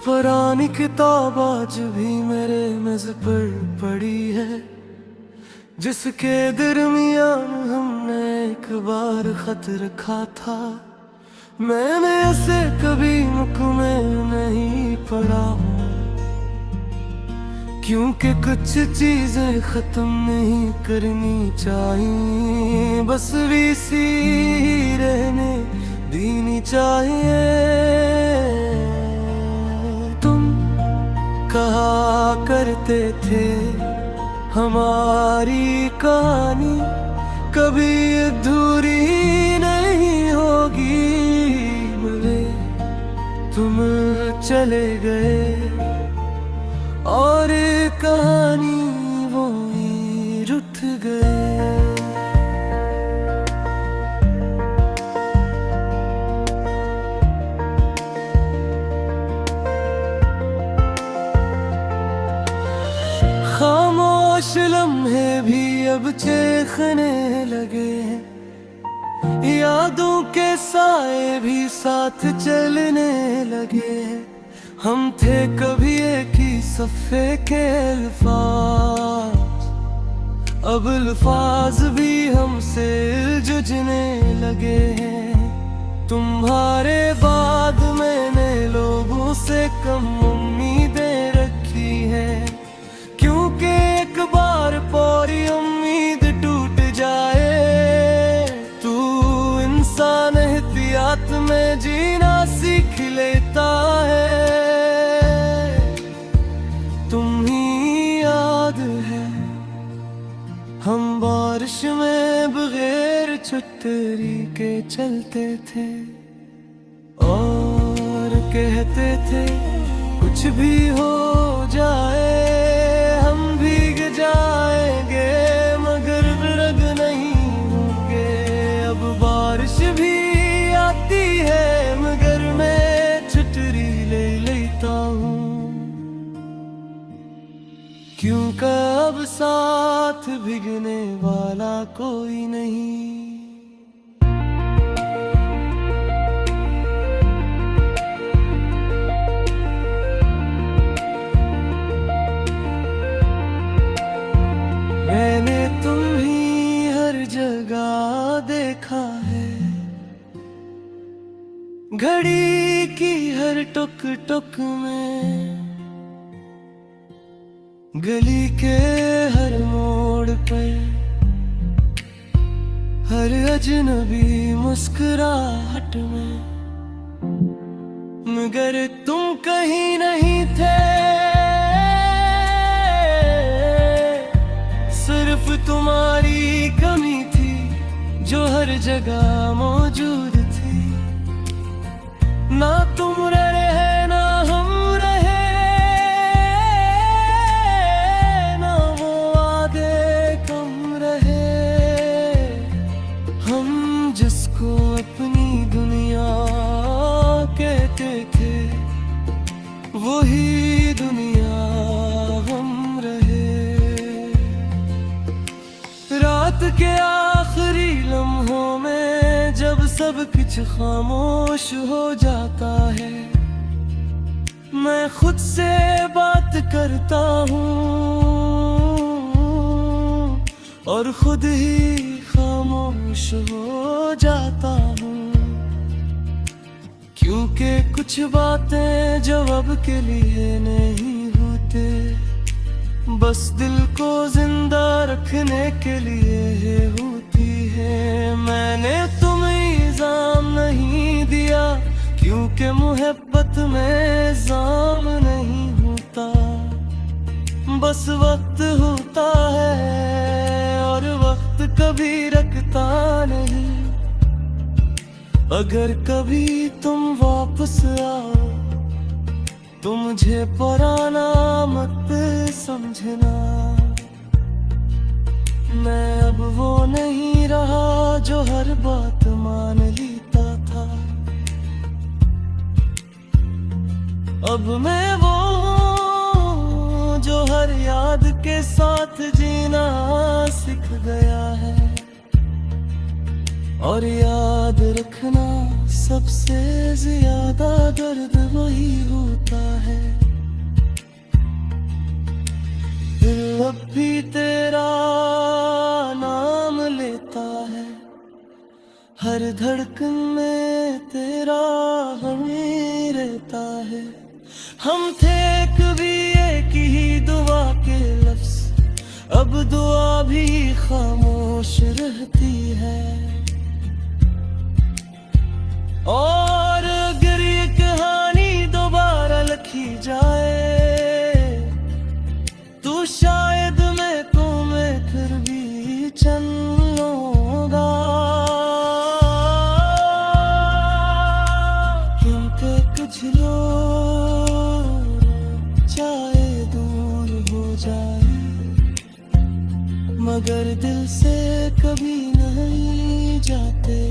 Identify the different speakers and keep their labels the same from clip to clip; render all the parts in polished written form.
Speaker 1: पुरानी किताब आज भी मेरे मेज पर पड़ी है, जिसके दरमियान हमने एक बार खत रखा था। मैंने ऐसे कभी मुकम्मल नहीं पढ़ा हूँ, क्योंकि कुछ चीजें खत्म नहीं करनी चाहिए, बस वैसी ही रहने देनी चाहिए। तुम कहा करते थे हमारी कहानी कभी अधूरी नहीं होगी, मगर तुम चले गए और कहानी वो ही रुठ गए। खामोश लम्हे भी अब चेखने लगे हैं, यादों के साए भी साथ चलने लगे हैं। हम थे कभी एक ही सफ़े के अल्फाज, अब अल्फाज भी हमसे जुझने लगे हैं। तुम्हारे बाद मैंने लोगों से कम उम्मीदें रखी हैं, क्योंकि एक बार पूरी उम्मीद टूट जाए तू इंसान एहतियात में जीना सीख लेता है। तुम ही याद है हम बारिश में बगैर छतरी के चलते थे और कहते थे कुछ भी हो जाए हम भीग जाएंगे मगर रग नहीं होंगे। अब बारिश भी आती है मगर मैं छतरी ले लेता हूँ, क्योंकि अब साथ भीगने वाला कोई नहीं। मैंने तुम्हें हर जगह देखा है, घड़ी की हर टुक टुक में, गली के हर मोड़ पर, हर अजनबी मुस्कुराहट में, मगर तुम कहीं नहीं थे। सिर्फ तुम्हारी कमी थी जो हर जगह मौजूद थी। ना तुम रहे ना हम रहे, ना वो वादे कम रहे। हम जिसको अपनी दुनिया कहते थे वही दुनिया हम रहे। रात के आखिरी लम्हों में जब सब कुछ खामोश हो जाता है, मैं खुद से बात करता हूँ और खुद ही खामोश हो जाता हूँ, क्योंकि कुछ बातें जवाब के लिए नहीं होते, बस दिल को जिंदा रखने के लिए होती है। मैंने तुम्हें इल्जाम नहीं दिया, क्योंकि मोहब्बत में इल्जाम नहीं होता, बस वक्त होता है और वक्त कभी रखता नहीं। अगर कभी तुम वापस आओ तो मुझे पुराना मत समझना, मैं अब वो नहीं रहा जो हर बात मान लेता था। अब मैं वो हूँ जो हर याद के साथ जीना सीख गया है और याद रखना सबसे ज्यादा दर्द वही होता है। दिल अब भी तेरा नाम लेता है, हर धड़कन में तेरा हमें रहता है। हम थे कभी एक ही दुआ के लफ्ज, अब दुआ भी खामोश रहती है। और अगर ये कहानी दोबारा लिखी जाए तो शायद मैं फिर भी चलूंगा, क्योंकि कुछ लोग चाहे दूर हो जाए मगर दिल से कभी नहीं जाते।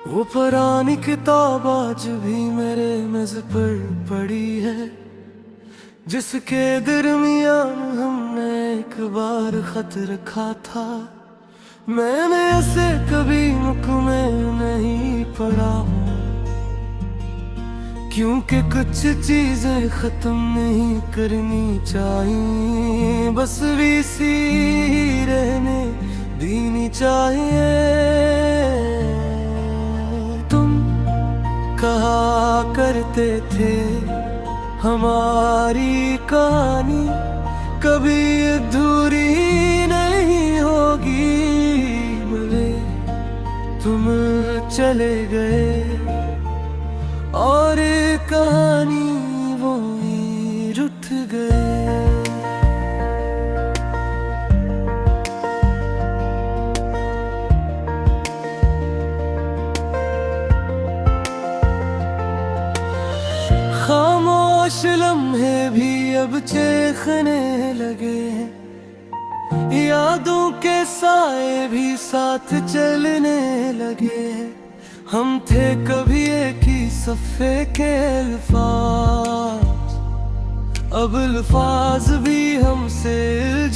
Speaker 1: वो पुरानी किताब आज भी मेरे मेज पर पड़ी है, जिसके दरमियान हमने एक बार खत रखा था। मैंने ऐसे कभी मुकम्मल नहीं पढ़ा हूँ, क्योंकि कुछ चीजें खत्म नहीं करनी चाहिए, बस वीसी रहने देनी चाहिए। कहा करते थे हमारी कहानी कभी अधूरी नहीं होगी, मगर तुम चले गए और कहानी वो ही रुठ गए। खामोश लम्हे भी अब चेखने लगे हैं, यादों के साए भी साथ चलने लगे हैं। हम थे कभी एक ही सफ़े के अल्फाज, अब अल्फाज भी हमसे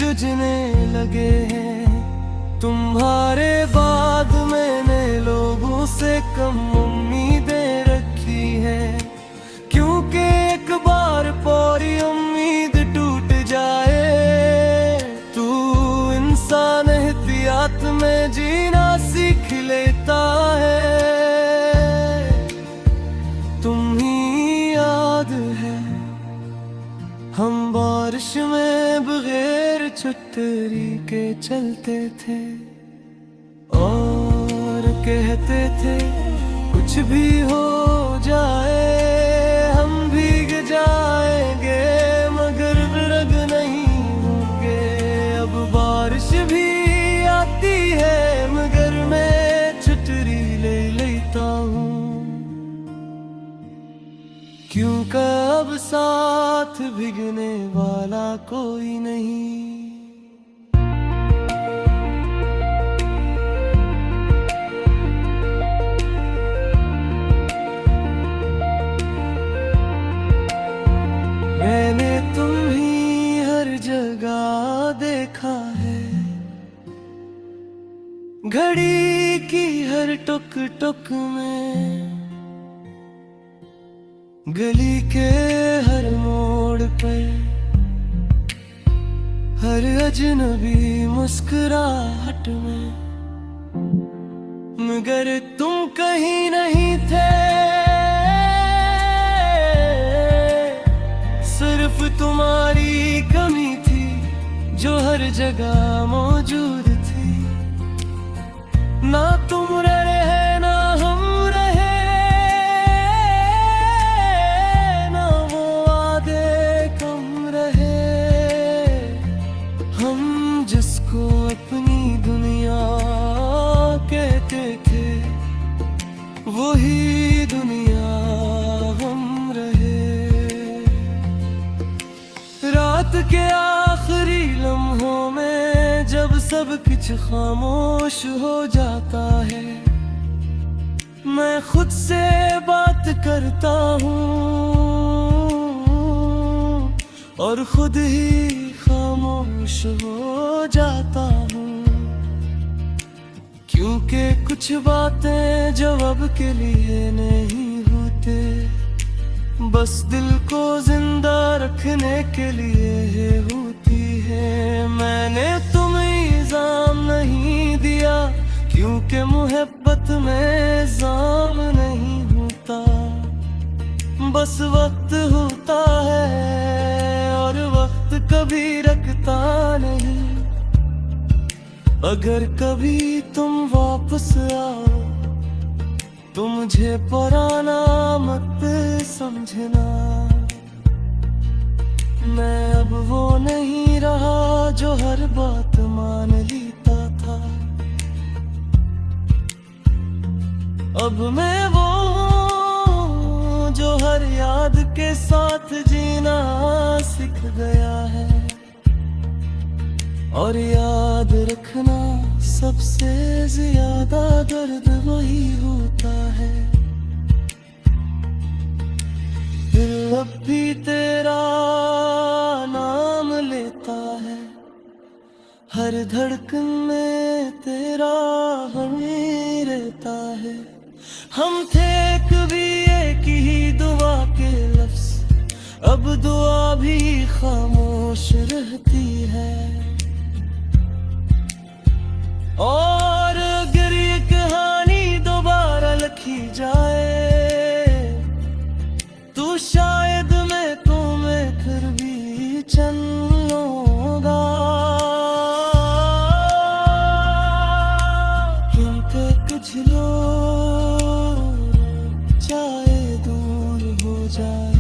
Speaker 1: जुझने लगे हैं। तुम्हारे बाद मैंने लोगों से कम उम्मीदें रखी हैं, क्योंकि एक बार पूरी उम्मीद टूट जाए तू इंसान एहतियात में जीना सीख लेता है। तुम ही याद है हम बारिश में बगैर छतरी के चलते थे और कहते थे कुछ भी हो जाए हम भीग जाएंगे मगर रग नहीं होंगे। अब बारिश भी आती है मगर मैं छतरी ले लेता हूँ, क्योंकि अब साथ भीगने वाला कोई नहीं। मैंने तुम्हें हर जगह देखा है, घड़ी की हर टुक टुक में, गली के हर मोड़ पर, हर अजनबी मुस्कुराहट में, मगर तुम कहीं नहीं थे। सिर्फ तुम्हारी कमी थी जो हर जगह मौजूद थी। ना तुम रहे ना हम रहे, ना वो वादे कम रहे। हम जिसको अपनी दुनिया कहते थे वही दुनिया हम रहे। रात के आखिरी लम्हों में सब कुछ खामोश हो जाता है। मैं खुद से बात करता हूँ और खुद ही खामोश हो जाता हूँ, क्योंकि कुछ बातें जवाब के लिए नहीं होते, बस दिल को जिंदा रखने के लिए होती है। मैंने तुम्हें इल्जाम नहीं दिया, क्योंकि मोहब्बत में इल्जाम नहीं होता, बस वक्त होता है और वक्त कभी रखता नहीं। अगर कभी तुम वापस आओ तो मुझे पुराना मत समझना, मैं अब वो नहीं रहा जो हर बात मान लेता था। अब मैं वो हूँ जो हर याद के साथ जीना सीख गया है, और याद रखना सबसे ज्यादा दर्द वही होता है। दिल अब भी तेरा नाम लेता है, हर धड़कन में तेरा हमें रहता है। हम थे कभी एक ही दुआ के लफ्ज, अब दुआ भी खामोश रहती है। और अगर ये कहानी दोबारा लिखी जाए तो शायद मैं तुम्हें फिर भी चलूंगा, क्योंकि कुछ लोग चाहे दूर हो जाए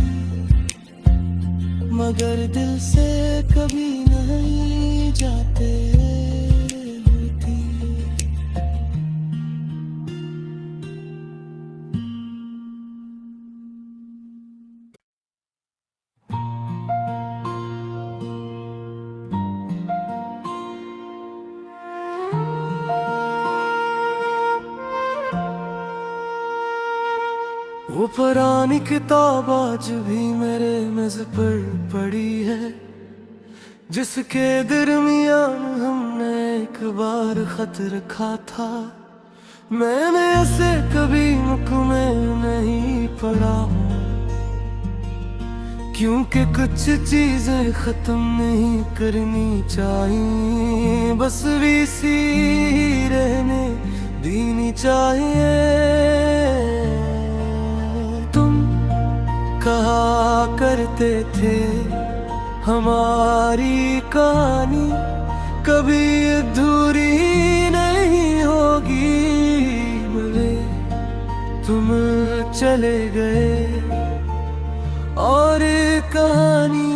Speaker 1: मगर दिल से कभी नहीं जाते। वो पुरानी किताब आज भी मेरे मेज पर पड़ी है, जिसके दरमियान हमने एक बार खत रखा था। मैंने ऐसे कभी मुख में नहीं पढ़ा हूँ, क्योंकि कुछ चीजें खत्म नहीं करनी चाहिए, बस वैसी ही रहने देनी चाहिए। कहा करते थे हमारी कहानी कभी अधूरी नहीं होगी, मगर तुम चले गए और कहानी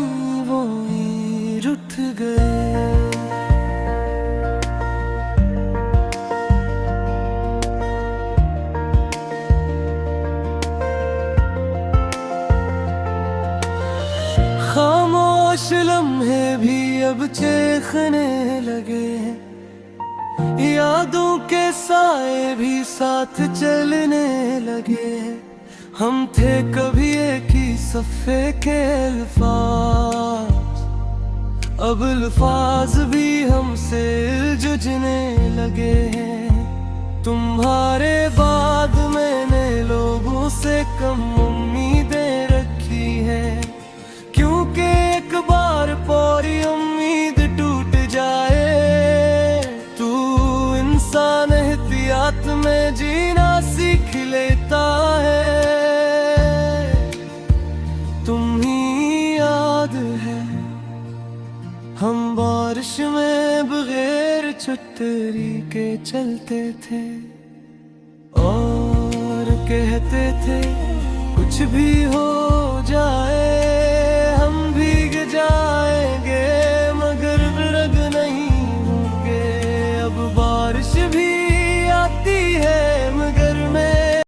Speaker 1: वो ही रुठ गए। खामोश लम्हे भी अब चेखने लगे हैं, यादों के साए भी साथ चलने लगे। हम थे कभी एक ही सफ़े के अल्फाज, अब अल्फाज भी हमसे जुझने लगे हैं। तुम्हारे बाद मैंने लोगों से कम उम्मीदें रखी हैं, क्योंकि एक बार पूरी उम्मीद टूट जाए तू इंसान एहतियात में जीना सीख लेता है। तुम ही याद है हम बारिश में बगैर छतरी के चलते थे और कहते थे कुछ भी हो जाए